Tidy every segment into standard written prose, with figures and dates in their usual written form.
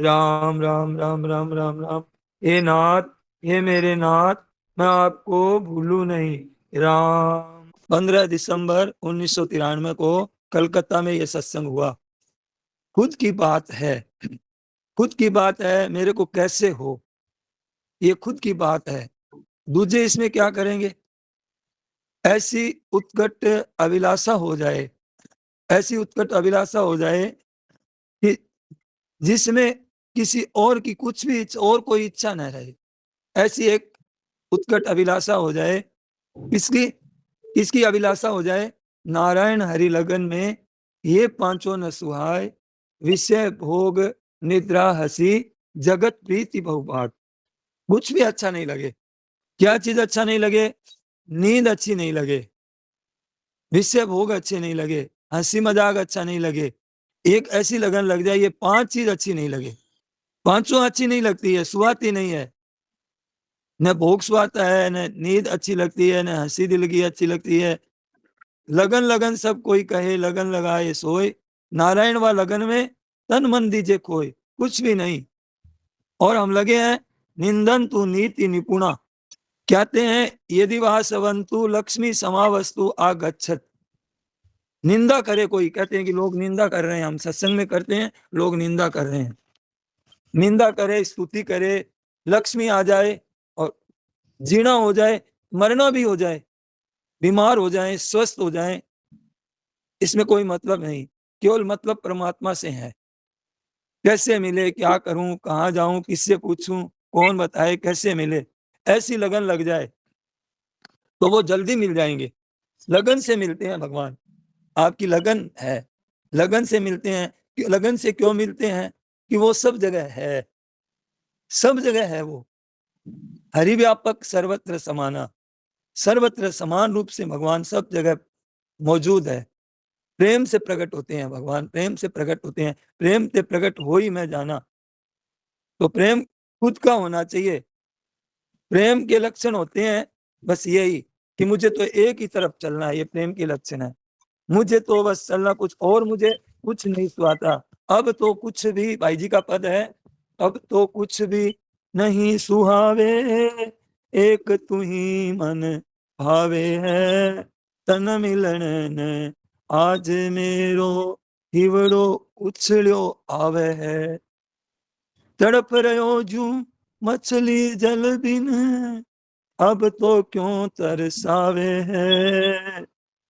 राम राम राम राम राम राम। हे नाथ, हे मेरे नाथ, मैं आपको भूलूं नहीं। राम। 15 दिसंबर 1993 को कलकत्ता में यह सत्संग हुआ। खुद की बात है, खुद की बात है, मेरे को कैसे हो, ये खुद की बात है। दूसरे इसमें क्या करेंगे? ऐसी उत्कट अभिलाषा हो जाए, ऐसी उत्कट अभिलाषा हो जाए कि जिसमें किसी और की कुछ भी और कोई इच्छा न रहे। ऐसी एक उत्कट अभिलाषा हो जाए। किसकी किसकी अभिलाषा हो जाए? नारायण हरि लगन में ये पांचों न सुहाय, विषय भोग निद्रा हसी, जगत प्रीति बहुभाग। कुछ भी अच्छा नहीं लगे। क्या चीज अच्छा नहीं लगे? नींद अच्छी नहीं लगे, विषय भोग अच्छे नहीं लगे, हंसी मजाक अच्छा नहीं लगे। एक ऐसी लगन लग जाए, ये 5 चीज अच्छी नहीं लगे। पांचों अच्छी नहीं लगती है, सुहाती नहीं है। न भोग सुहाता है, न नींद अच्छी लगती है, न हंसी दिल की अच्छी लगती है। लगन लगन सब कोई कहे, लगन लगाए सोए, नारायण व लगन में तन मन दीजे खोए। कुछ भी नहीं। और हम लगे हैं निंदन तू नीति निपुणा। कहते हैं यदि वह सवंतु लक्ष्मी समावस्तु आगच्छत। निंदा करे कोई, कहते हैं कि लोग निंदा कर रहे हैं, हम सत्संग में करते हैं, लोग निंदा कर रहे हैं। निंदा करे, स्तुति करे, लक्ष्मी आ जाए और जीना हो जाए, मरना भी हो जाए, बीमार हो जाए, स्वस्थ हो जाए, इसमें कोई मतलब नहीं। केवल मतलब परमात्मा से है। कैसे मिले, क्या करूं, कहाँ जाऊं, किससे पूछूं, कौन बताए, कैसे मिले। ऐसी लगन लग जाए तो वो जल्दी मिल जाएंगे। लगन से मिलते हैं भगवान। आपकी लगन है, लगन से मिलते हैं। लगन से क्यों मिलते हैं? कि वो सब जगह है, सब जगह है वो। हरिव्यापक सर्वत्र समाना। सर्वत्र समान रूप से भगवान सब जगह मौजूद है। प्रेम से प्रकट होते हैं भगवान, प्रेम से प्रकट होते हैं। प्रेम से प्रकट हो ही मैं जाना। तो प्रेम खुद का होना चाहिए। प्रेम के लक्षण होते हैं बस यही कि मुझे तो एक ही तरफ चलना है, ये प्रेम के लक्षण है। मुझे तो बस चलना, कुछ और मुझे कुछ नहीं सुहाता। अब तो कुछ भी, भाई जी का पद है, अब तो कुछ भी नहीं सुहावे, एक तू ही मन भावे है। तन मिलन ने आज मेरो हिवड़ो उछळ्यो आवे है। तड़प रहो जू मछली जल बिन, अब तो क्यों तरसावे है।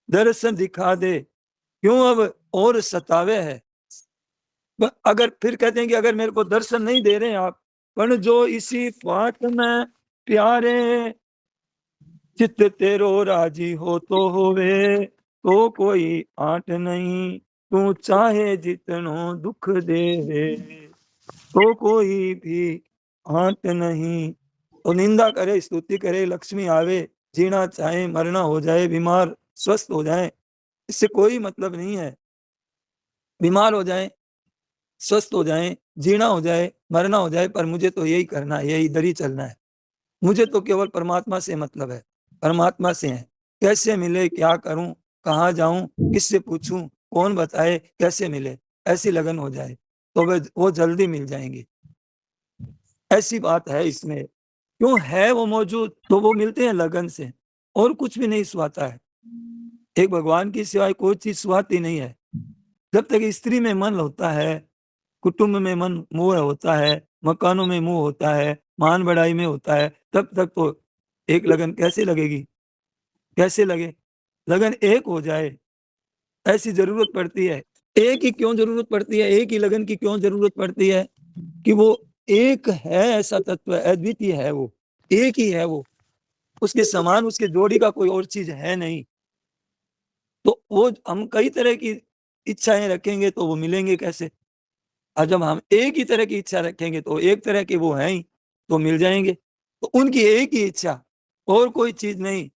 दर्शन दिखा दे, क्यों अब और सतावे है। अगर फिर कहते हैं कि अगर मेरे को दर्शन नहीं दे रहे हैं आप, पर जो इसी बात में प्यारे, चित्त तेरो राजी हो तो होवे, तो कोई आट नहीं, तू चाहे जितनो दुख देवे, तो कोई भी आट नहीं। तो निंदा करे, स्तुति करे, लक्ष्मी आवे, जीना चाहे, मरना हो जाए, बीमार स्वस्थ हो जाए, इससे कोई मतलब नहीं है। बीमार हो जाए, स्वस्थ हो जाए, जीना हो जाए, मरना हो जाए, पर मुझे तो यही करना है, यही इधर ही चलना है। मुझे तो केवल परमात्मा से मतलब है, परमात्मा से है। कैसे मिले, क्या करूं, कहाँ जाऊं, किससे पूछूं, कौन बताए, कैसे मिले। ऐसी लगन हो जाए तो वो जल्दी मिल जाएंगे। ऐसी बात है इसमें। क्यों है वो मौजूद, तो वो मिलते हैं लगन से। और कुछ भी नहीं सुहाता है। एक भगवान की सिवाय कोई चीज सुहाती नहीं है। जब तक स्त्री में मन होता है, कुटुंब में मन मोह होता है, मकानों में मोह होता है, मान बढ़ाई में होता है, तब तक तो एक लगन कैसे लगेगी? कैसे लगे? लगन एक हो जाए, ऐसी जरूरत पड़ती है। एक ही क्यों जरूरत पड़ती है? एक ही लगन की क्यों जरूरत पड़ती है? कि वो एक है, ऐसा तत्व अद्वितीय है, वो एक ही है। वो उसके समान, उसके जोड़ी का कोई और चीज है नहीं। तो वो हम कई तरह की इच्छाएं रखेंगे तो वो मिलेंगे कैसे? और जब हम एक ही तरह की इच्छा रखेंगे तो एक तरह के वो हैं ही, तो मिल जाएंगे। तो उनकी एक ही इच्छा, और कोई चीज नहीं।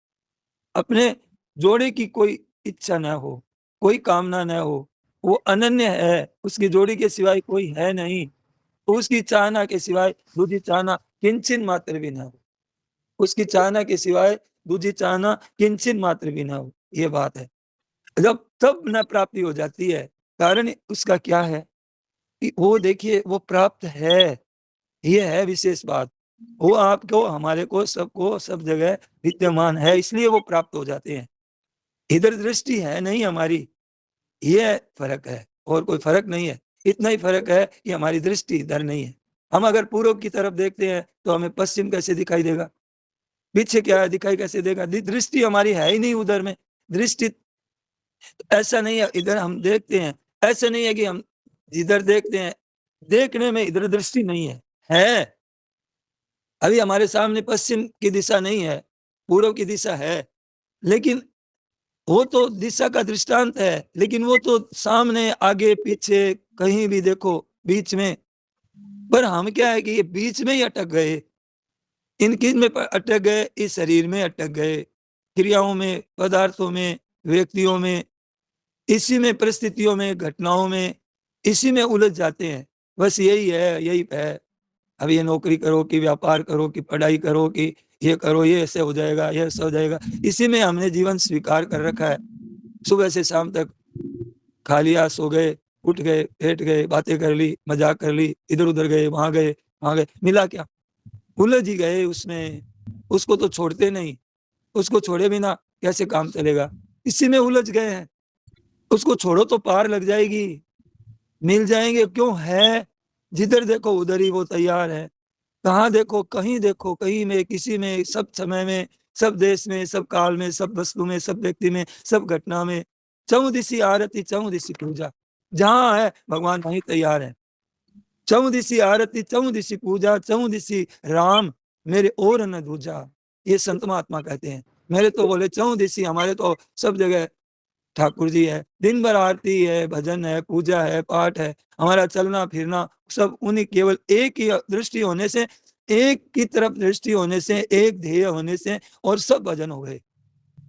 अपने जोड़े की कोई इच्छा ना हो, कोई कामना ना हो। वो अनन्य है, उसकी जोड़ी के सिवाय कोई है नहीं। तो उसकी चाहना के सिवाय दूसरी चाहना किंचन मात्र भी ना हो। उसकी चाहना के सिवाय दूसरी चाहना किंचन मात्र भी ना हो। ये बात है। जब तब न प्राप्ति हो जाती है। कारण उसका क्या है? वो देखिए वो प्राप्त है, ये है विशेष बात। वो आपको, हमारे को, सबको, सब जगह विद्यमान है, इसलिए वो प्राप्त हो जाते हैं। इधर दृष्टि है नहीं हमारी, ये फर्क है, और कोई फर्क नहीं है। इतना ही फर्क है कि हमारी दृष्टि इधर नहीं है। हम अगर पूर्व की तरफ देखते हैं तो हमें पश्चिम कैसे दिखाई देगा, पीछे क्या है दिखाई कैसे देगा, दृष्टि हमारी है ही नहीं उधर में। दृष्टि ऐसा नहीं है इधर हम देखते हैं, ऐसा नहीं है कि हम इधर देखते हैं, देखने में इधर दृष्टि नहीं है। अभी हमारे सामने पश्चिम की दिशा नहीं है, पूर्व की दिशा है, लेकिन वो तो दिशा का दृष्टांत है, लेकिन वो तो सामने, आगे, पीछे, कहीं भी देखो, बीच में। पर हम क्या है कि ये बीच में ही अटक गए, इन किन में अटक गए, इस शरीर में अटक गए, क्रियाओं में, पदार्थों में, व्यक्तियों में, इसी में, परिस्थितियों में, घटनाओं में, इसी में उलझ जाते हैं। बस यही है, यही है। अब ये नौकरी करो कि व्यापार करो कि पढ़ाई करो कि ये करो, ये ऐसे हो जाएगा, ये ऐसा हो जाएगा, इसी में हमने जीवन स्वीकार कर रखा है। सुबह से शाम तक खा लिया, सो गए, उठ गए, बैठ गए, बातें कर ली, मजाक कर ली, इधर उधर गए, वहां गए, मिला क्या? उलझ ही गए उसमें। उसको तो छोड़ते नहीं, उसको छोड़े बिना कैसे काम चलेगा, इसी में उलझ गए हैं। उसको छोड़ो तो पार लग जाएगी, मिल जाएंगे, क्यों है, जिधर देखो उधर ही वो तैयार है। कहाँ देखो, कहीं देखो, कहीं में, किसी में, सब समय में, सब देश में, सब काल में, सब वस्तु में, सब व्यक्ति में, सब घटना में, चहुदिशी आरती, चहुदिशी पूजा। जहां है भगवान वहीं तैयार है। चहुदिशी आरती, चहुदिशी पूजा, चहुदिशी राम, मेरे और न दूजा। ये संत महात्मा कहते हैं। मेरे तो बोले चहुदिशी, हमारे तो सब जगह ठाकुर जी है। दिन भर आरती है, भजन है, पूजा है, पाठ है, हमारा चलना फिरना सब उन्हीं, केवल एक ही दृष्टि होने से, एक की तरफ दृष्टि होने से, एक ध्येय होने से, और सब भजन हो गए।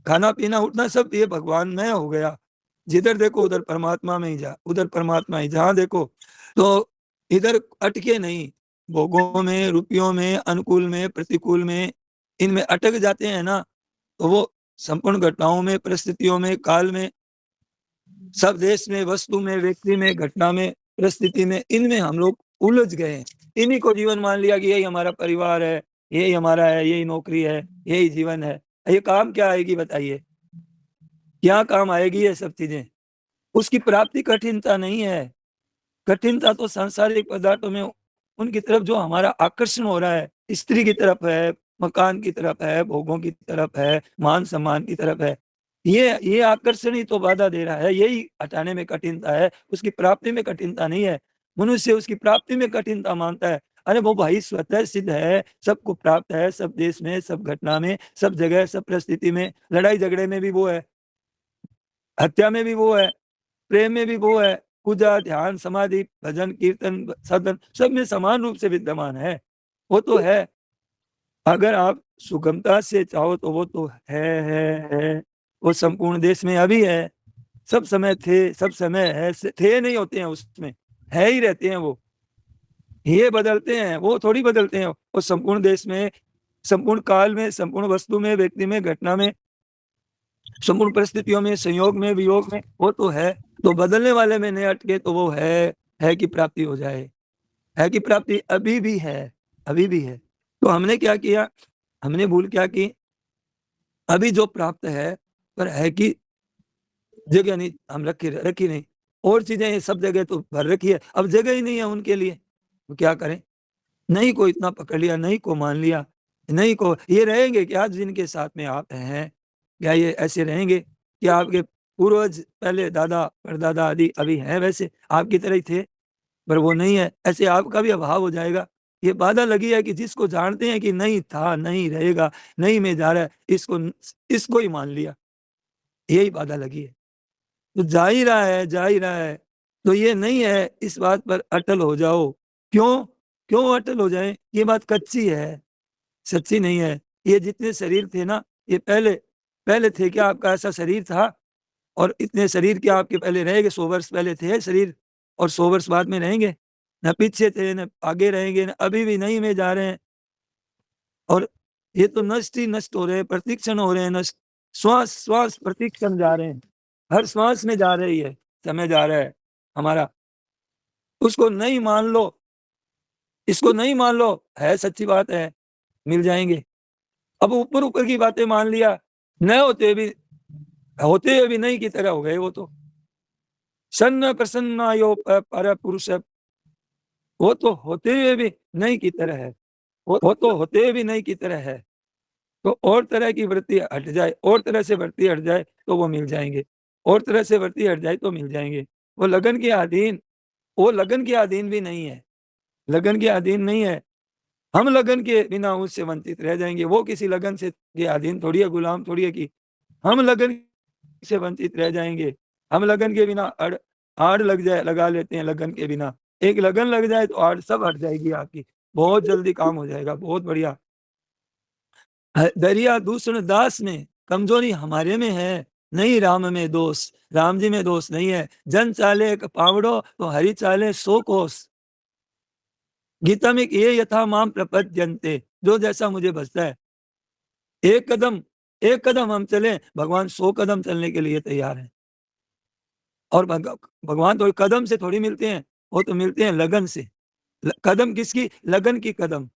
खाना पीना उठना सब ये भगवान में हो गया। जिधर देखो उधर परमात्मा में ही जा, उधर परमात्मा ही, जहां देखो तो इधर अटके नहीं, भोगों में, रुपयों में, अनुकूल में, प्रतिकूल में, इनमें अटक जाते हैं ना, तो वो संपूर्ण घटनाओं में, परिस्थितियों में, काल में, सब देश में, वस्तु में, व्यक्ति में, घटना में, परिस्थिति में, इनमें हम लोग उलझ गए हैं। इन्हीं को जीवन मान लिया कि यही हमारा परिवार है, यही हमारा है, यही नौकरी है, यही जीवन है। ये काम क्या आएगी बताइए, क्या काम आएगी ये सब चीजें? उसकी प्राप्ति कठिनता नहीं है, कठिनता तो सांसारिक पदार्थों में उनकी तरफ जो हमारा आकर्षण हो रहा है, स्त्री की तरफ है, मकान की तरफ है, भोगों की तरफ है, मान सम्मान की तरफ है। ये आकर्षण ही तो बाधा दे रहा है, यही हटाने में कठिनता है, उसकी प्राप्ति में कठिनता नहीं है। मनुष्य उसकी प्राप्ति में कठिनता मानता है। अरे वो भाई स्वतः सिद्ध है, सबको प्राप्त है, सब देश में, सब घटना में, सब जगह, सब परिस्थिति में, लड़ाई झगड़े में भी वो है, हत्या में भी वो है, प्रेम में भी वो है, पूजा, ध्यान, समाधि, भजन, कीर्तन, साधन, सब में समान रूप से विद्यमान है। वो तो है, अगर आप सुगमता से चाहो तो वो तो है। वो संपूर्ण देश में अभी है, सब समय थे, सब समय है, थे नहीं होते हैं उसमें, है ही रहते हैं वो। ये बदलते हैं, वो थोड़ी बदलते हैं। वो संपूर्ण देश में, संपूर्ण काल में, संपूर्ण वस्तु में, व्यक्ति में, घटना में, संपूर्ण परिस्थितियों में, संयोग में, वियोग में, वो तो है। तो बदलने वाले में नहीं अटके तो वो है कि प्राप्ति हो जाए, है कि प्राप्ति अभी भी है, अभी भी है। तो हमने क्या किया, हमने भूल क्या की, अभी जो प्राप्त है पर है कि जगह नहीं, हम रखी नहीं। और चीजें ये सब जगह तो भर रखी है, अब जगह ही नहीं है उनके लिए, तो क्या करें? नहीं को इतना पकड़ लिया, नहीं को मान लिया, नहीं को ये रहेंगे क्या जिनके साथ में आप हैं? क्या ये ऐसे रहेंगे? क्या आपके पूर्वज, पहले दादा परदादा आदि अभी हैं वैसे आपकी तरह ही थे? पर वो नहीं है, ऐसे आपका भी अभाव हो जाएगा। ये बाधा लगी है कि जिसको जानते हैं कि नहीं था, नहीं रहेगा, नहीं में जा रहा है, इसको ही मान लिया, यही बाधा लगी है। तो जा ही रहा है, जा ही रहा है, तो ये नहीं है, इस बात पर अटल हो जाओ। क्यों? क्यों अटल हो जाए? ये बात कच्ची है, सच्ची नहीं है। ये जितने शरीर थे ना, ये पहले पहले थे क्या आपका ऐसा शरीर था? और इतने शरीर क्या आपके पहले रहेंगे? 100 वर्ष पहले थे शरीर, और 100 वर्ष बाद में रहेंगे? न पीछे थे, न आगे रहेंगे, न अभी भी नहीं में जा रहे हैं। और ये तो नष्ट ही नष्ट हो रहे हैं, प्रतिक्षण हो रहे हैं नष्ट, श्वास श्वास प्रतिक्षण जा रहे हैं, हर श्वास में जा रही है, समय जा रहा है हमारा। उसको नहीं मान लो, इसको नहीं मान लो, है सच्ची बात है, मिल जाएंगे। अब ऊपर ऊपर की बातें मान लिया, न होते हुए भी नहीं की तरह हो गए वो तो। सन्न प्रसन्न यो पर पुरुष, वो तो होते हुए भी नहीं की तरह है, वो तो होते हुए भी नहीं की तरह है। तो और तरह की वृत्ति हट जाए, और तरह से वृत्ति हट जाए तो वो मिल जाएंगे, और तरह से वृत्ति हट जाए तो मिल जाएंगे। वो लगन के अधीन, वो लगन के अधीन भी नहीं है, लगन के अधीन नहीं है। हम लगन के बिना उससे वंचित रह जाएंगे, वो किसी लगन से के अधीन थोड़ी है, गुलाम थोड़ी है कि हम लगन से वंचित रह जाएंगे। हम लगन के बिना आड़ लग जाए, लगा लेते हैं लगन के बिना। एक लगन लग जाए तो आड़ सब हट जाएगी आपकी, बहुत जल्दी काम हो जाएगा, बहुत बढ़िया। दरिया दूषण दास में, कमजोरी हमारे में है, नहीं राम में दोष, राम जी में दोष नहीं है। जन चाले एक पावड़ो तो हरि चाले 100 कोस। गीता में ये यथा माम प्रपद्यन्ते, जो जैसा मुझे बसता है। एक कदम, एक कदम हम चले, भगवान 100 कदम चलने के लिए तैयार है। और भगवान तो कदम से थोड़ी मिलते हैं, वो तो मिलते हैं लगन से। कदम किसकी? लगन की कदम।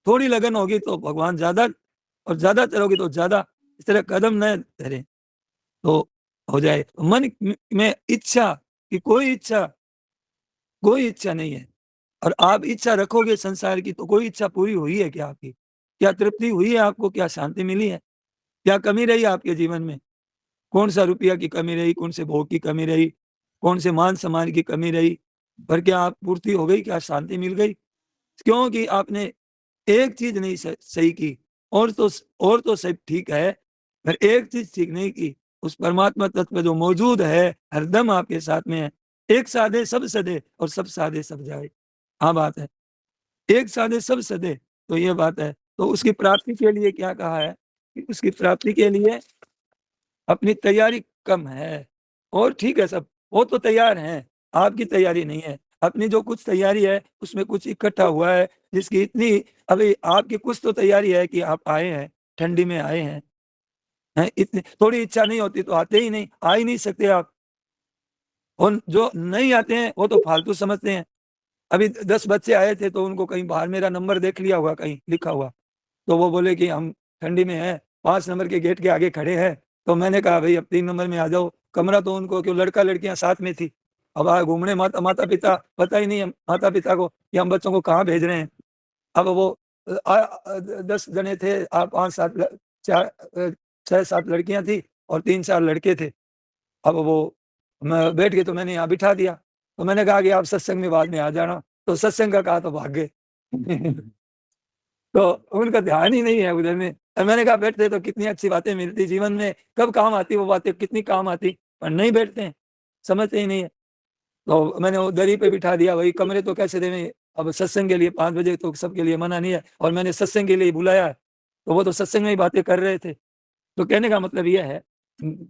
थोड़ी लगन होगी तो भगवान ज्यादा, और ज्यादा चलोगी तो ज्यादा। इस तरह कदम न धरे तो हो जाए। मन में इच्छा कि कोई इच्छा नहीं है, और आप इच्छा रखोगे संसार की तो कोई इच्छा पूरी हुई है क्या आपकी? क्या तृप्ति हुई है आपको? क्या शांति मिली है? क्या कमी रही आपके जीवन में? कौन सा रुपया की कमी रही, कौन से भोग की कमी रही, कौन से मान सम्मान की कमी रही, पर क्या आप पूर्ति हो गई? क्या शांति मिल गई? क्योंकि आपने एक चीज नहीं सही की, और तो और तो सब ठीक है, पर एक चीज ठीक नहीं की। उस परमात्मा तत्व जो मौजूद है, हरदम आपके साथ में है। एक साधे सब सदे, और सब साधे सब जाए। हाँ बात है, एक साधे सब सदे, तो ये बात है। तो उसकी प्राप्ति के लिए क्या कहा है कि उसकी प्राप्ति के लिए अपनी तैयारी कम है। और ठीक है सब, वो तो तैयार हैं, आपकी तैयारी नहीं है। अपनी जो कुछ तैयारी है उसमें कुछ इकट्ठा हुआ है, जिसकी इतनी, अभी आपकी कुछ तो तैयारी है कि आप आए हैं, ठंडी में आए हैं, इतनी थोड़ी इच्छा नहीं होती तो आते ही नहीं, आ ही नहीं सकते आप। और जो नहीं आते हैं वो तो फालतू समझते हैं। अभी 10 बच्चे आए थे तो उनको कहीं बाहर मेरा नंबर देख लिया होगा कहीं लिखा हुआ, तो वो बोले कि हम ठंडी में हैं, 5 नंबर के गेट के आगे खड़े हैं। तो मैंने कहा भाई अब 3 नंबर में आ जाओ। कमरा तो उनको, क्यों, लड़का लड़कियां साथ में थी। अब आ घूमने, माता पिता, पता ही नहीं है माता पिता को कि हम बच्चों को कहाँ भेज रहे हैं। अब वो 10 जने थे, 5 7 चार 6 7 लड़कियां थी और 3 4 लड़के थे। अब वो मैं बैठ गए तो मैंने यहाँ बिठा दिया। तो मैंने कहा कि आप सत्संग में बाद में आ जाना, तो सत्संग का कहा तो भाग गए। तो उनका ध्यान ही नहीं है उधर में। और मैंने कहा बैठते तो कितनी अच्छी बातें मिलती जीवन में, कब काम आती वो बातें, कितनी काम आती, पर नहीं बैठते हैं, समझते ही नहीं है। तो मैंने वो दरी पे बिठा दिया, वही कमरे तो कैसे देने। अब सत्संग के लिए 5 बजे तो सबके लिए मना नहीं है, और मैंने सत्संग के लिए बुलाया है, तो वो तो सत्संग में ही बातें कर रहे थे। तो कहने का मतलब यह है,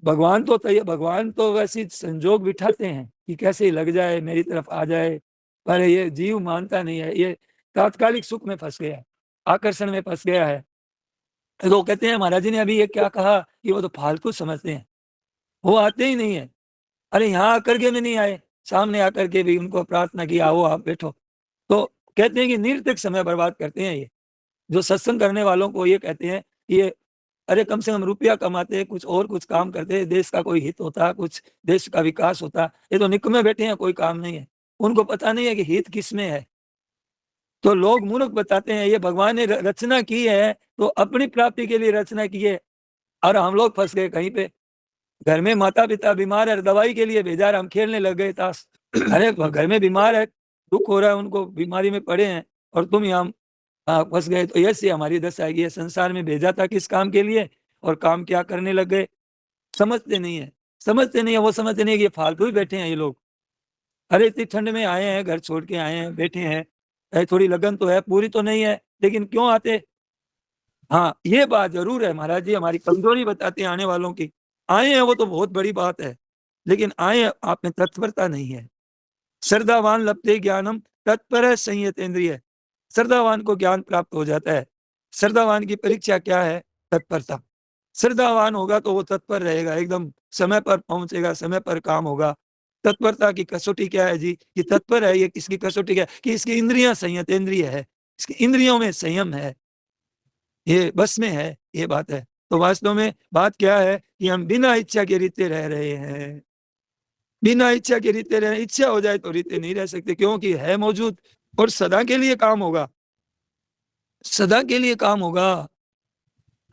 भगवान तो वैसे संजोग बिठाते हैं कि कैसे लग जाए, मेरी तरफ आ जाए, पर ये जीव मानता नहीं है। ये तात्कालिक सुख में फंस गया है, आकर्षण में फंस गया है। तो कहते हैं महाराज जी ने अभी ये क्या कहा कि वो तो फालतू समझते हैं, वो आते ही नहीं है। अरे यहाँ आकर के भी नहीं आए, सामने आकर के भी उनको प्रार्थना की आओ आप बैठो। तो कहते हैं कि निरर्थक समय बर्बाद करते हैं ये। जो सत्संग करने वालों को ये कहते हैं कि ये, अरे कम से कम रुपया कमाते, कुछ और कुछ काम करते, देश का कोई हित होता, कुछ देश का विकास होता। ये तो निकम्मे बैठे हैं, कोई काम नहीं है। उनको पता नहीं है कि हित किस में है। तो लोग मूर्ख बताते हैं ये भगवान ने रचना की है तो अपनी प्राप्ति के लिए रचना की है, और हम लोग फंस गए कहीं पे। घर में माता पिता बीमार है, दवाई के लिए भेजा, हम खेलने लग गए ताश। अरे घर में बीमार है, दुख हो रहा है उनको, बीमारी में पड़े हैं, और तुम यहाँ फंस गए। तो ऐसे हमारी दशा है, ये संसार में भेजा था किस काम के लिए, और काम क्या करने लग गए। समझते नहीं है, समझते नहीं है, वो समझते नहीं है कि ये फालतू ही बैठे हैं ये लोग। अरे इतनी ठंड में आए हैं, घर छोड़ के आए हैं, बैठे हैं, थोड़ी लगन तो है, पूरी तो नहीं है, लेकिन क्यों आते। हाँ ये बात जरूर है महाराज जी, हमारी कमजोरी बताते हैं आने वालों की। आए हैं वो तो बहुत बड़ी बात है, लेकिन आए आप में तत्परता नहीं है। श्रद्धावान लभते ज्ञानम तत्पर है संयतेंद्रिय। श्रद्धावान को ज्ञान प्राप्त हो जाता है। श्रद्धावान की परीक्षा क्या है? तत्परता। श्रद्धावान होगा तो वो तत्पर रहेगा, एकदम समय पर पहुंचेगा, समय पर काम होगा। तत्परता की कसौटी क्या है जी? कि तत्पर है, ये किसकी कसौटी क्या है? कि इसकी इंद्रियां संयतेंद्रिय है, इसकी इंद्रियों में संयम है, ये बस में है, ये बात है। तो वास्तव में बात क्या है कि हम बिना इच्छा के रीते रह रहे हैं, बिना इच्छा के रीते रहे, इच्छा हो जाए तो रीते नहीं रह सकते, क्योंकि है मौजूद और सदा के लिए काम होगा, सदा के लिए काम होगा।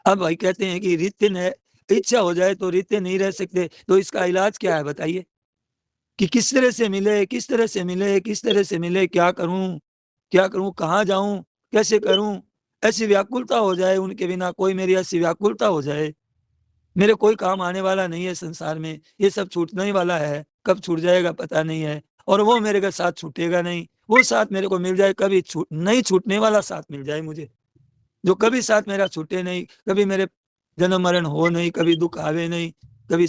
अब भाई कहते हैं कि रीते न इच्छा हो जाए तो रीते नहीं रह सकते, तो इसका इलाज क्या है बताइए? कि किस तरह से मिले, किस तरह से मिले, किस तरह से मिले, क्या करूं, क्या करूं, कहाँ जाऊं, कैसे करूं? ऐसी व्याकुलता हो जाए उनके बिना, कोई मेरी ऐसी व्याकुलता हो जाए, मेरे कोई काम आने वाला नहीं है संसार में, ये सब छूटने ही वाला है, कब छूट जाएगा पता नहीं है, और वो मेरे का साथ छूटेगा नहीं, वो साथ मेरे को मिल जाए, कभी छूट नहीं छूटने वाला साथ मिल जाए मुझे, जो कभी साथ मेरा छूटे नहीं, कभी मेरे जन्म मरण हो नहीं, कभी दुख आवे नहीं, कभी,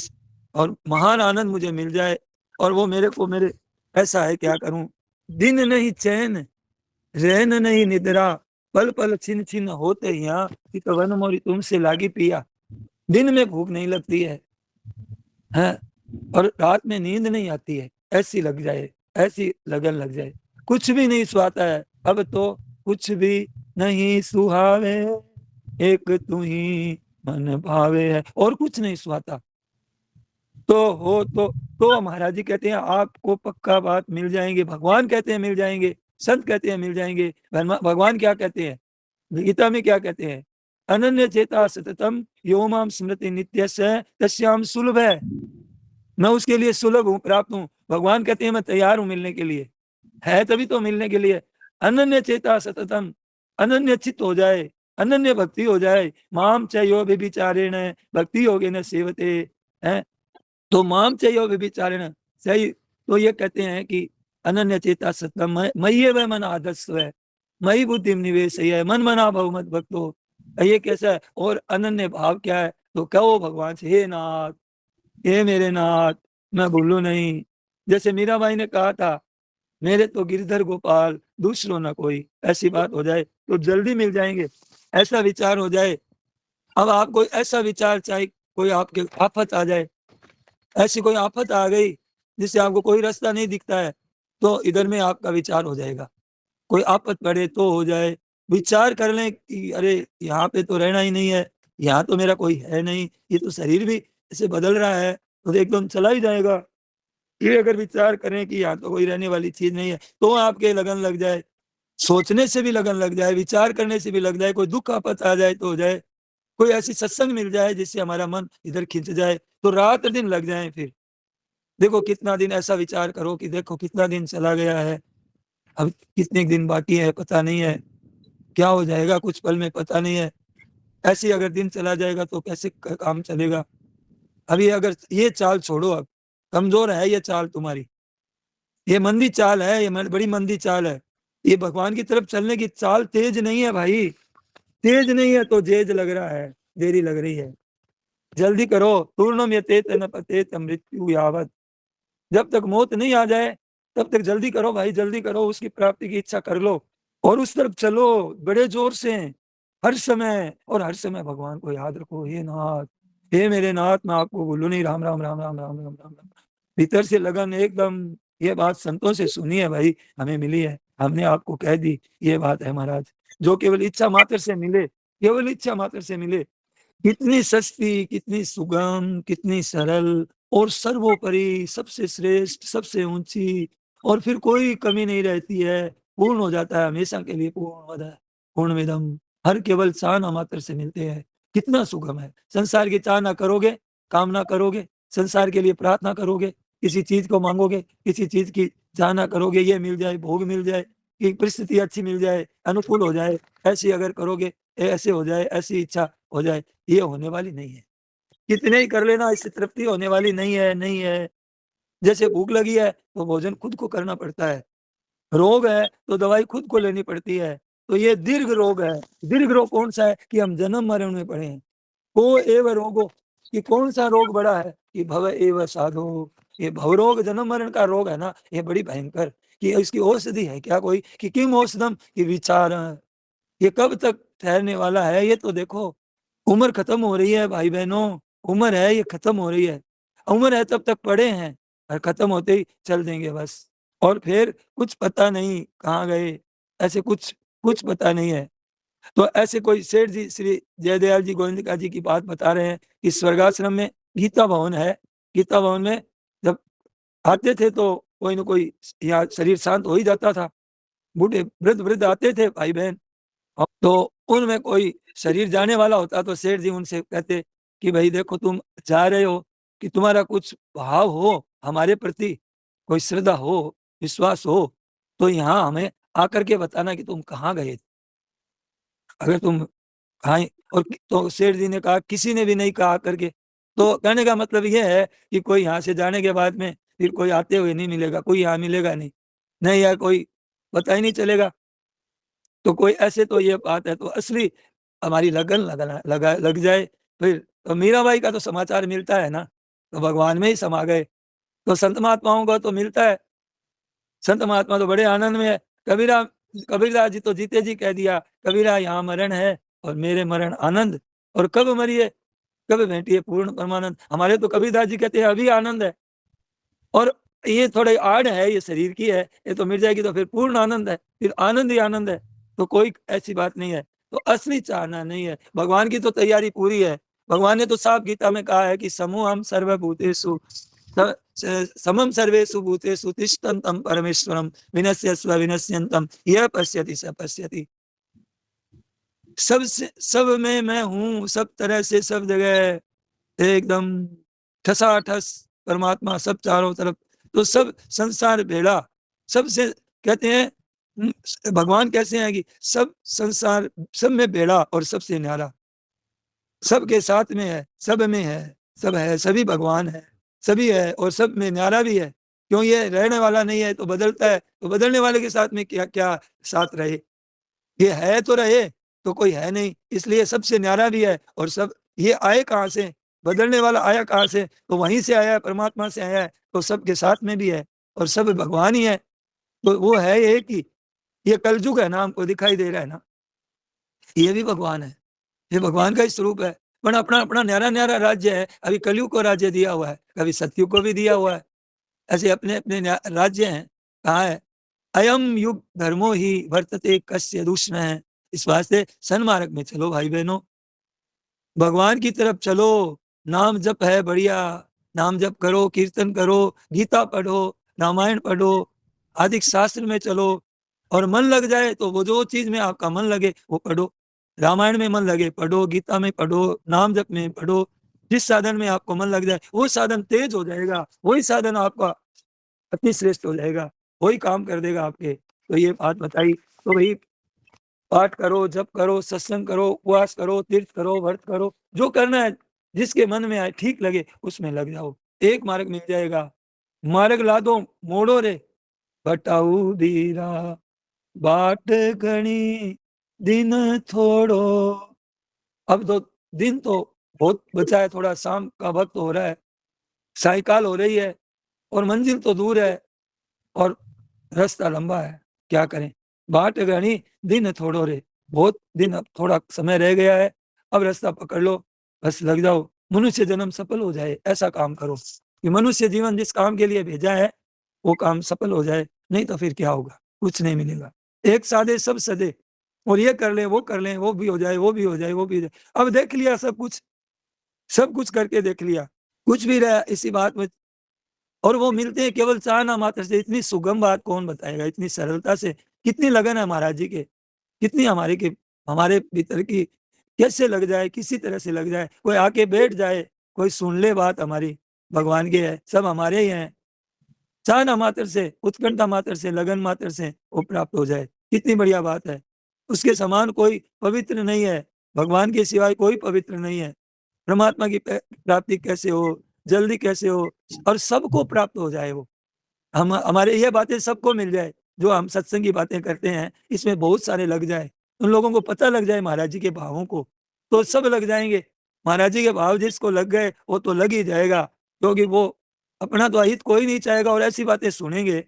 और महान आनंद मुझे मिल जाए, और वो मेरे को मेरे, ऐसा है क्या करूं? दिन नहीं चैन, रैन नहीं निद्रा, पल पल छिन छिन होते यहाँ, तो वन मोरी तुमसे लागी पिया। दिन में भूख नहीं लगती है, और रात में नींद नहीं आती है, ऐसी लग जाए, ऐसी लगन लग जाए, कुछ भी नहीं सुहाता है अब तो, कुछ भी नहीं सुहावे, एक तू ही मन भावे है, और कुछ नहीं सुहाता। तो हो तो महाराज जी कहते हैं आपको पक्का बात मिल जाएंगे, भगवान कहते हैं मिल जाएंगे, संत कहते हैं मिल जाएंगे, भगवान क्या कहते हैं, गीता में क्या कहते हैं? अनन्य चेता सततम यो माम स्मृति नित्यस्य तस्याम सुलभ है, मैं उसके लिए सुलभ हूँ, प्राप्त हूँ। भगवान कहते हैं मैं तैयार हूँ मिलने के लिए, है तभी तो मिलने के लिए। अनन्य चेता सततम, अनन्य चित्त हो जाए, अनन्य भक्ति हो जाए, माम चयो व्यभिचारेण भक्ति योगे न सेवते, है, तो माम चयो व्यभिचारेण, सही, तो ये कहते हैं कि अनन्य चेता सततम मय्ये वह मन आदस्व है, मई बुद्धि निवेश है, मन मना भव मत भक्तो, ये कैसा है? और अनन्य भाव क्या है? तो कहो भगवान से, हे नाथ, हे मेरे नाथ, मैं भूलू नहीं, जैसे मीराबाई ने कहा था, मेरे तो गिरधर गोपाल दूसरो ना कोई, ऐसी बात हो जाए तो जल्दी मिल जाएंगे, ऐसा विचार हो जाए। अब आपको ऐसा विचार, चाहे कोई आपके आफत आ जाए, ऐसी कोई आफत आ गई जिससे आपको कोई रास्ता नहीं दिखता है, तो इधर में आपका विचार हो जाएगा, कोई आफत पड़े तो हो जाए, विचार कर लें कि अरे यहाँ पे तो रहना ही नहीं है, यहाँ तो मेरा कोई है नहीं, ये तो शरीर भी ऐसे बदल रहा है, तो एकदम चला ही जाएगा, ये अगर विचार करें कि यहाँ तो कोई रहने वाली चीज नहीं है, तो आपके लगन लग जाए, सोचने से भी लगन लग जाए, विचार करने से भी लग जाए, कोई दुख आपत आ जाए तो हो जाए, कोई ऐसी सत्संग मिल जाए जिससे हमारा मन इधर खिंच जाए, तो रात दिन लग जाए। फिर देखो कितना दिन, ऐसा विचार करो कि देखो कितना दिन चला गया है, अब कितने दिन बाकी है पता नहीं है, क्या हो जाएगा कुछ पल में पता नहीं है, ऐसे अगर दिन चला जाएगा तो कैसे काम चलेगा? अभी अगर ये चाल छोड़ो, अब कमजोर है ये चाल तुम्हारी, ये मंदी चाल है, ये बड़ी मंदी चाल है, ये भगवान की तरफ चलने की चाल तेज नहीं है भाई, तेज नहीं है तो जेज लग रहा है, देरी लग रही है, जल्दी करो, तूर्णम यतेत न पतेत मृत्यु यावत, जब तक मौत नहीं आ जाए तब तक जल्दी करो भाई, जल्दी करो, उसकी प्राप्ति की इच्छा कर लो, और उस तरफ चलो बड़े जोर से, हर समय, और हर समय भगवान को याद रखो, हे नाथ, हे मेरे नाथ, मैं आपको बोलू नहीं, राम राम राम राम राम राम राम राम, भीतर से लगन एकदम, ये बात संतों से सुनी है भाई, हमें मिली है, हमने आपको कह दी, ये बात है महाराज, जो केवल इच्छा मात्र से मिले, केवल इच्छा मात्र से मिले, कितनी सस्ती, कितनी सुगम, कितनी सरल, और सर्वोपरि सबसे श्रेष्ठ, सबसे ऊंची, और फिर कोई कमी नहीं रहती है, पूर्ण हो जाता है हमेशा के लिए, पूर्ण पूर्णमिदम, हर केवल चाहना मात्र से मिलते हैं, कितना सुगम है। संसार की चाहना करोगे, कामना करोगे, संसार के लिए प्रार्थना करोगे, किसी चीज को मांगोगे, किसी चीज की चाहना करोगे, ये मिल जाए, भोग मिल जाए, कि परिस्थिति अच्छी मिल जाए, अनुकूल हो जाए, ऐसी अगर करोगे, ऐसे हो जाए, ऐसी इच्छा हो जाए, ये होने वाली नहीं है, कितने ही कर लेना, इससे तृप्ति होने वाली नहीं है, नहीं है। जैसे भूख लगी है तो भोजन खुद को करना पड़ता है, रोग है तो दवाई खुद को लेनी पड़ती है, तो ये दीर्घ रोग है। दीर्घ रोग कौन सा है? कि हम जन्म मरण में पड़े हैं, को एव रोगो, कि कौन सा रोग बड़ा है? कि भव एव साधो, ये भवरोग जन्म मरण का रोग है ना, ये बड़ी भयंकर, कि इसकी औषधि है क्या कोई? कि किम औषधम, कि विचार, ये कब तक ठहरने वाला है? ये तो देखो, उम्र खत्म हो रही है भाई बहनों, उम्र है ये खत्म हो रही है, उम्र है तब तक पड़े हैं, और खत्म होते ही चल देंगे बस। और फिर कुछ पता नहीं कहाँ गए, ऐसे कुछ कुछ पता नहीं है। तो ऐसे कोई सेठ जी श्री जयदयाल जी गोविंदिका जी की बात बता रहे हैं कि स्वर्गाश्रम में गीता भवन है। गीता भवन में जब आते थे तो कोई ना कोई यहाँ शरीर शांत हो ही जाता था। बूढ़े वृद्ध वृद्ध आते थे भाई बहन, तो उनमें कोई शरीर जाने वाला होता तो सेठ जी उनसे कहते कि भाई देखो तुम जा रहे हो, कि तुम्हारा कुछ भाव हो हमारे प्रति, कोई श्रद्धा हो, विश्वास हो, तो यहाँ हमें आकर के बताना कि तुम कहाँ गए थे। अगर तुम हाँ, और तो सेठ जी ने कहा किसी ने भी नहीं कहा करके। तो कहने का मतलब ये है कि कोई यहाँ से जाने के बाद में फिर कोई आते हुए नहीं मिलेगा, कोई यहाँ मिलेगा नहीं, नहीं यार कोई पता ही नहीं चलेगा। तो कोई ऐसे तो ये बात है, तो असली हमारी लगन लगना लगा लग जाए फिर तो मीराबाई का तो समाचार मिलता है ना, तो भगवान में ही समा गए। तो संत महात्माओं का तो मिलता है, संत महात्मा तो बड़े आनंद में है। कबीरा कबीरदास जी तो जीते जी कह दिया, कबीरा यहाँ मरण है और मेरे मरण आनंद, और कब मरिए कब भेंटिए पूर्ण परमानंद। हमारे तो कबीरदास जी कहते हैं अभी आनंद है, और ये थोड़ी आड़ है, ये शरीर की है, ये तो मिट जाएगी तो फिर पूर्ण आनंद है, फिर आनंद ही आनंद है। तो कोई ऐसी बात नहीं है, तो असली चाहना नहीं है। भगवान की तो तैयारी पूरी है। भगवान ने तो साफ गीता में कहा है कि समूहम सर्वभूतेषु समम सर्वेषु भूतेषु तिष्ठन्तं परमेश्वरम विनश्यस्व विनश्यन्तं यः पश्यति स पश्यति। सब में मैं हूँ, सब तरह से सब जगह एकदम ठसाठस परमात्मा सब चारों तरफ। तो सब संसार बेड़ा सबसे कहते हैं, भगवान कैसे हैं कि सब संसार सब में बेड़ा और सबसे न्यारा, सबके साथ में है, सब में है, सब है, सभी भगवान है, सभी है और सब में न्यारा भी है। क्यों, ये रहने वाला नहीं है तो बदलता है, तो बदलने वाले के साथ में क्या क्या साथ रहे। ये है तो रहे, तो कोई है नहीं, इसलिए सबसे न्यारा भी है। और सब ये आए कहाँ से, बदलने वाला आया कहाँ से, तो वहीं से आया है, परमात्मा से आया है, तो सबके साथ में भी है और सब भगवान ही है। तो वो है एक ही, ये कलयुग है ना, हमको दिखाई दे रहा है ना, ये भी भगवान है, ये भगवान का ही स्वरूप है। पर अपना अपना न्यारा न्यारा राज्य है। अभी कलयुग को राज्य दिया हुआ है, कभी सतयुग को भी दिया हुआ है, ऐसे अपने अपने राज्य हैं। कहाँ है, अयम युग धर्मो ही वर्तते कस्य दूषण है। इस वास्ते सन्मार्ग में चलो भाई बहनों, भगवान की तरफ चलो। नाम जप है बढ़िया, नाम जप करो, कीर्तन करो, गीता पढ़ो, रामायण पढ़ो, आदिक शास्त्र में चलो, और मन लग जाए तो वो जो चीज में आपका मन लगे वो पढ़ो। रामायण में मन लगे पढ़ो, गीता में पढ़ो, नाम जप में पढ़ो। जिस साधन में आपको मन लग जाए वो साधन तेज हो जाएगा, वही साधन आपका अति श्रेष्ठ हो जाएगा, वही काम कर देगा आपके। तो ये बात बताई। तो भाई पाठ करो, जप करो, सत्संग करो, उपवास करो, तीर्थ करो, व्रत करो, जो करना है, जिसके मन में आए ठीक लगे उसमें लग जाओ, एक मार्ग मिल जाएगा। मार्ग ला दो मोड़ो रे बटाऊ दीरा, बाट घनी दिन थोड़ो। अब तो दिन तो बहुत बचा है, थोड़ा शाम का वक्त हो रहा है, सायकाल हो रही है, और मंजिल तो दूर है, और रास्ता लंबा है, क्या करें। बाट घनी दिन थोड़ो रे, बहुत दिन, अब थोड़ा समय रह गया है, अब रास्ता पकड़ लो, बस लग जाओ, मनुष्य जन्म सफल हो जाए ऐसा काम करो, कि मनुष्य जीवन जिस काम के लिए भेजा है वो काम सफल हो जाए, नहीं तो फिर क्या होगा, कुछ नहीं मिलेगा। एक साधे सब सदे, और ये कर ले वो कर ले, वो भी हो जाए, वो भी हो जाए, वो भी हो जाए। अब देख लिया सब कुछ, सब कुछ करके देख लिया, कुछ भी रहा इसी बात में। और वो मिलते हैं केवल चाहना मात्र से। इतनी सुगम बात कौन बताएगा, इतनी सरलता से, कितनी लगन है महाराज जी के, कितनी हमारे के, हमारे भीतर की, कैसे लग जाए, किसी तरह से लग जाए, कोई आके बैठ जाए, कोई सुन ले बात हमारी, भगवान के है, सब हमारे ही हैं। चाहना मात्र से, उत्कंठा मात्र से, लगन मात्र से वो प्राप्त हो जाए, कितनी बढ़िया बात है। उसके समान कोई पवित्र नहीं है, भगवान के सिवाय कोई पवित्र नहीं है। परमात्मा की प्राप्ति कैसे हो, जल्दी कैसे हो, और सबको प्राप्त हो जाए वो, हम हमारे ये बातें सबको मिल जाए, जो हम सत्संग की बातें करते हैं इसमें बहुत सारे लग जाए, उन लोगों को पता लग जाए महाराज जी के भावों को, तो सब लग जाएंगे। महाराज जी के भाव जिसको लग गए वो तो लग ही जाएगा, क्योंकि वो अपना तो अहित कोई नहीं चाहेगा, और ऐसी बातें सुनेंगे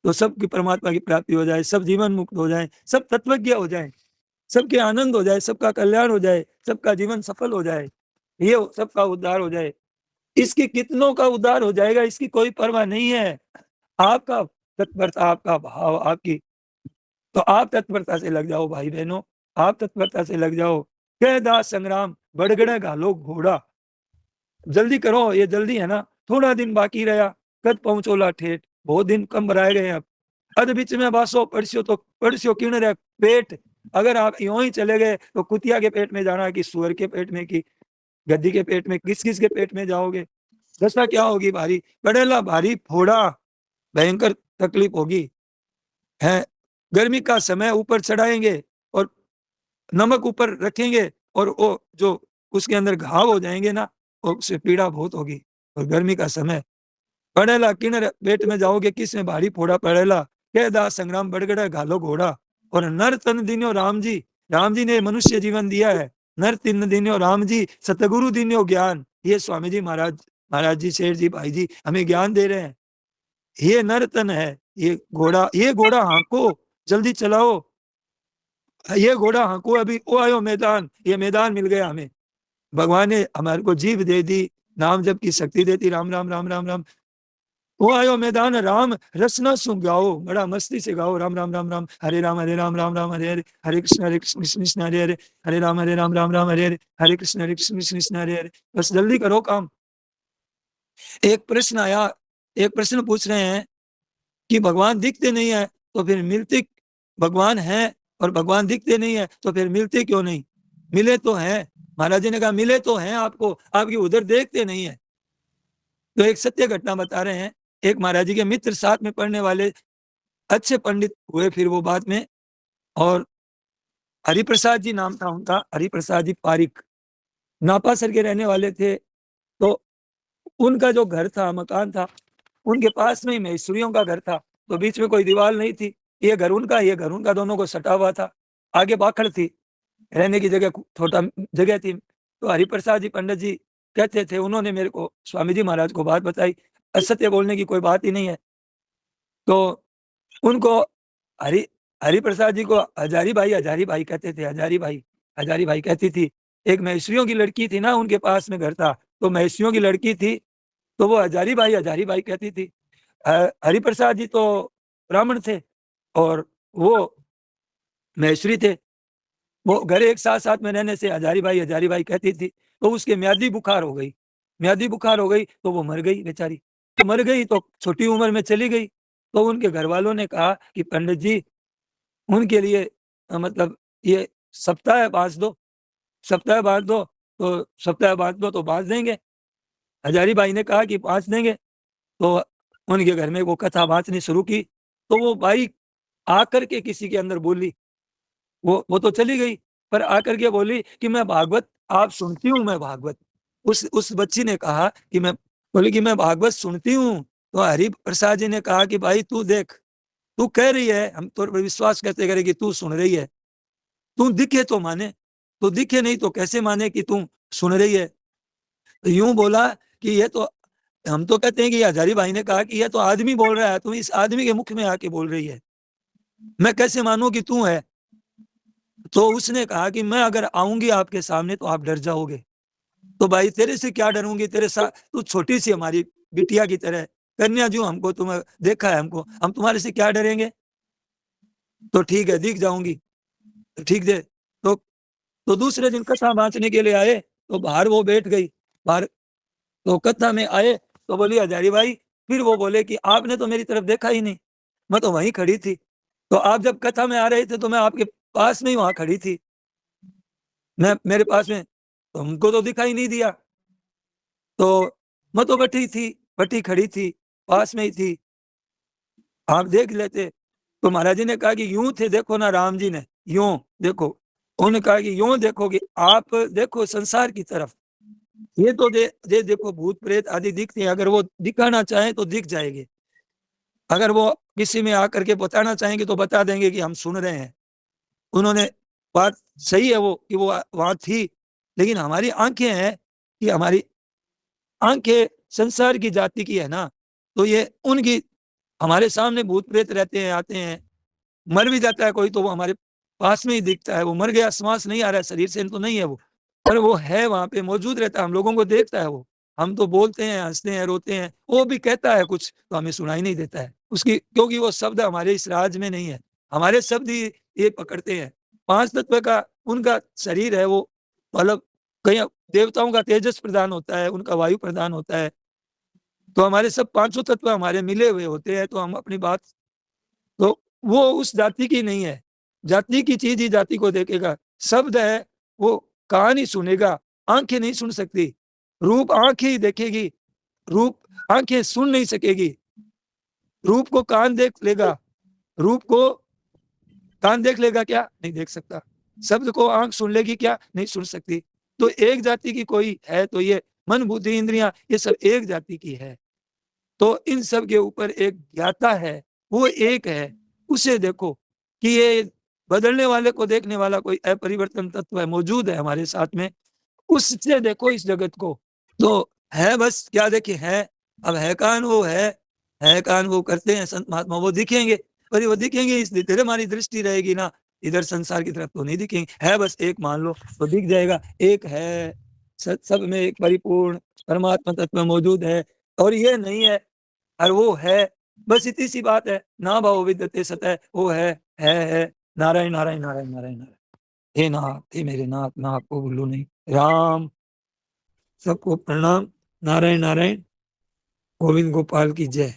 तो सबकी परमात्मा की प्राप्ति हो जाए, सब जीवन मुक्त हो जाए, सब तत्वज्ञ हो जाए, सबके आनंद हो जाए, सबका कल्याण हो जाए, सबका जीवन सफल हो जाए, ये सबका उद्धार हो जाए। इसके कितनों का उद्धार हो जाएगा, इसकी कोई परवाह नहीं है। आपका तत्परता, आपका भाव, आपकी, तो आप तत्परता से लग जाओ भाई बहनों, आप तत्परता से लग जाओ। कह दास संग्राम बड़गड़े घालो घोड़ा, जल्दी करो, ये जल्दी है ना, थोड़ा दिन बाकी रहा, कद पहुंचोला ठेठ, बहुत दिन कम रह गए अब। अद बीच में बासो पड़स्यो, तो पड़स्यो किण रहे पेट, अगर आप यूं ही चले गए तो कुतिया के पेट में जाना, कि सुअर के पेट में, कि गद्दी के पेट में, किस किस के पेट में जाओगे, दशा क्या होगी भारी, पड़ेला भारी फोड़ा, भयंकर तकलीफ होगी है। गर्मी का समय ऊपर चढ़ाएंगे और नमक ऊपर रखेंगे, और वो जो उसके अंदर घाव हो जाएंगे ना, उससे पीड़ा बहुत होगी। और गर्मी का समय, पड़ेला किन्नर पेट में जाओगे, किस में भारी फोड़ा पड़ेला, कह दास संग्राम बड़गड़ा घालो घोड़ा। और नर तन दिन्यो राम जी ने मनुष्य जीवन दिया है, नर तिन दिन्यो राम जी, सतगुरु दिन्यो ज्ञान। ये स्वामी जी महाराज जी, शेर जी, भाई जी हमें ज्ञान दे रहे हैं। ये नर तन है, ये घोड़ा हाँको, जल्दी चलाओ, ये घोड़ा हाँको, अभी वो आयो मैदान, ये मैदान मिल गया हमें। भगवान ने हमारे को जीव दे दी, नाम जप की शक्ति देती, राम राम राम राम राम। वो आयो मैदान राम, रसना सु गाओ, बड़ा मस्ती से गाओ, राम राम राम राम, हरे राम राम राम हरे हरे, हरे कृष्ण कृष्ण कृष्ण हरे हरे, हरे राम राम हरे हरे, हरे कृष्ण कृष्ण हरे हरे। बस जल्दी करो काम। एक प्रश्न आया, एक प्रश्न पूछ रहे हैं कि भगवान दिखते नहीं है तो फिर मिलते, भगवान है और भगवान दिखते नहीं है तो फिर मिलते क्यों नहीं, मिले तो हैं। महाराज जी ने कहा मिले तो हैं आपको, आपकी उधर देखते नहीं है। तो एक सत्य घटना बता रहे हैं, एक महाराज जी के मित्र, साथ में पढ़ने वाले, अच्छे पंडित हुए फिर वो बाद में, और हरिप्रसाद जी नाम था उनका, हरिप्रसाद जी पारिक, नापासर के रहने वाले थे। तो उनका जो घर था, मकान था, उनके पास में ही मैसूरियों का घर था, तो बीच में कोई दीवार नहीं थी, ये घर उनका, ये घर उनका, दोनों को सटा हुआ था। आगे बाखड़ थी, रहने की जगह छोटा जगह थी। तो हरिप्रसाद जी पंडित जी कहते थे, उन्होंने मेरे को स्वामी जी महाराज को बात बताई, असत्य बोलने की कोई बात ही नहीं है। तो उनको हरि हरिप्रसाद जी को हजारी भाई कहते थे, हजारी भाई कहती थी। एक मैसूरियों की लड़की थी ना, उनके पास में घर था, तो मैसूरियों की लड़की थी, तो वो हजारी भाई कहती थी। हरिप्रसाद जी तो ब्राह्मण थे और वो मैसूरी थे। वो घर एक साथ साथ में रहने से हजारी भाई कहती थी। तो उसके म्यादी बुखार हो गई तो वो मर गई बेचारी। तो मर गई तो छोटी उम्र में चली गई। तो उनके घर वालों ने कहा कि पंडित जी उनके लिए मतलब ये सप्ताह बांध दो, सप्ताह बांध दो। तो सप्ताह बांध दो तो बांध देंगे। हजारी भाई ने कहा कि बांध देंगे। तो उनके घर में वो कथा बांचनी शुरू की। तो वो भाई आकर के किसी के अंदर बोली, वो तो चली गई, पर आकर के बोली कि मैं भागवत आप सुनती हूँ, मैं भागवत। उस बच्ची ने कहा कि मैं, बोली कि मैं भागवत सुनती हूँ। तो हरि प्रसाद जी ने कहा कि भाई तू देख, तू कह रही है, हम तो विश्वास करते करें कि तू सुन रही है, तू दिखे तो माने, तो दिखे नहीं तो कैसे माने कि तू सुन रही है। तो यूं बोला कि ये तो, हम तो कहते हैं कि हजारी भाई ने कहा कि ये तो आदमी बोल रहा है, तुम इस आदमी के मुख में आके बोल रही है, मैं कैसे मानूं कि तू है। तो उसने कहा कि मैं अगर आऊंगी आपके सामने तो आप डर जाओगे। तो भाई तेरे से क्या डरूंगी, तेरे साथ तू छोटी सी हमारी बिटिया की तरह, कन्या जो हमको, तुम्हें देखा है हमको, हम तुम्हारे से क्या डरेंगे। तो ठीक है, दिख जाऊंगी, तो ठीक है। तो तो दूसरे दिन कथा बांचने के लिए आए, तो बाहर वो बैठ गई बाहर। तो कथा में आए तो बोली हजारी भाई, फिर वो बोले कि आपने तो मेरी तरफ देखा ही नहीं, मैं तो वहीं खड़ी थी। तो आप जब कथा में आ रहे थे तो मैं आपके पास में ही वहां खड़ी थी, मैं मेरे पास में, तो हमको तो दिखाई नहीं दिया। तो मैं तो बैठी खड़ी थी, पास में ही थी, आप देख लेते। तो महाराज जी ने कहा कि यूं थे, देखो ना, राम जी ने यूं देखो, उन्होंने कहा कि यूं देखो, कि आप देखो संसार की तरफ, ये तो देखो भूत प्रेत आदि दिखते हैं, अगर वो दिखाना चाहे तो दिख जाएंगे, अगर वो किसी में आकर के बताना चाहेंगे तो बता देंगे कि हम सुन रहे हैं। उन्होंने, बात सही है वो, कि वो वहां थी, लेकिन हमारी आंखें हैं, कि हमारी आंखें संसार की जाति की है ना, तो ये उनकी, हमारे सामने भूत प्रेत रहते हैं, आते हैं, मर भी जाता है कोई तो वो हमारे पास में ही दिखता है, वो मर गया, श्वास नहीं आ रहा है शरीर से तो नहीं है वो, पर वो है वहां पे मौजूद रहता है, हम लोगों को देखता है वो, हम तो बोलते हैं, हंसते हैं, रोते हैं, वो भी कहता है कुछ तो हमें सुनाई नहीं देता है उसकी, क्योंकि वो शब्द हमारे इस राज में नहीं है। हमारे शब्द ही ये पकड़ते हैं। पांच तत्व का उनका शरीर है, वो मतलब कहीं देवताओं का तेजस प्रदान होता है, उनका वायु प्रदान होता है, तो हमारे सब पांचों तत्व हमारे मिले हुए होते हैं, तो हम अपनी बात, तो वो उस जाति की नहीं है। जाति की चीज ही जाति को देखेगा। शब्द है, वो कान ही सुनेगा, आंखें नहीं सुन सकती। रूप आंखें ही देखेगी, रूप आंखें सुन नहीं सकेगी। रूप को कान देख लेगा, रूप को कान देख लेगा क्या? नहीं देख सकता। शब्द को आंख सुन लेगी क्या? नहीं सुन सकती। तो एक जाति की कोई है तो ये मन बुद्धि इंद्रियां, ये सब एक जाति की है। तो इन सब के ऊपर एक ज्ञाता है, वो एक है। उसे देखो कि ये बदलने वाले को देखने वाला कोई अपरिवर्तन तत्व है, मौजूद है हमारे साथ में। उससे देखो इस जगत को, तो है बस क्या देखे है। अब है कान वो है कान वो करते हैं संत महात्मा, वो दिखेंगे, पर वो दिखेंगे इस तेरे हमारी दृष्टि रहेगी ना इधर संसार की तरफ, तो नहीं दिखेंगे। है बस एक मान लो तो दिख जाएगा। एक है, सब में एक परिपूर्ण परमात्मा तत्व मौजूद है, और ये नहीं है और वो है। बस इतनी सी बात है। ना भाव विद्यते सतह, वो है। नारायण नारायण नारायण नारायण नारायण। हे नाथ, हे मेरे नाथ, मैं आपको भूलू नहीं। राम, सबको प्रणाम। नारायण नारायण। गोविंद गोपाल की जय।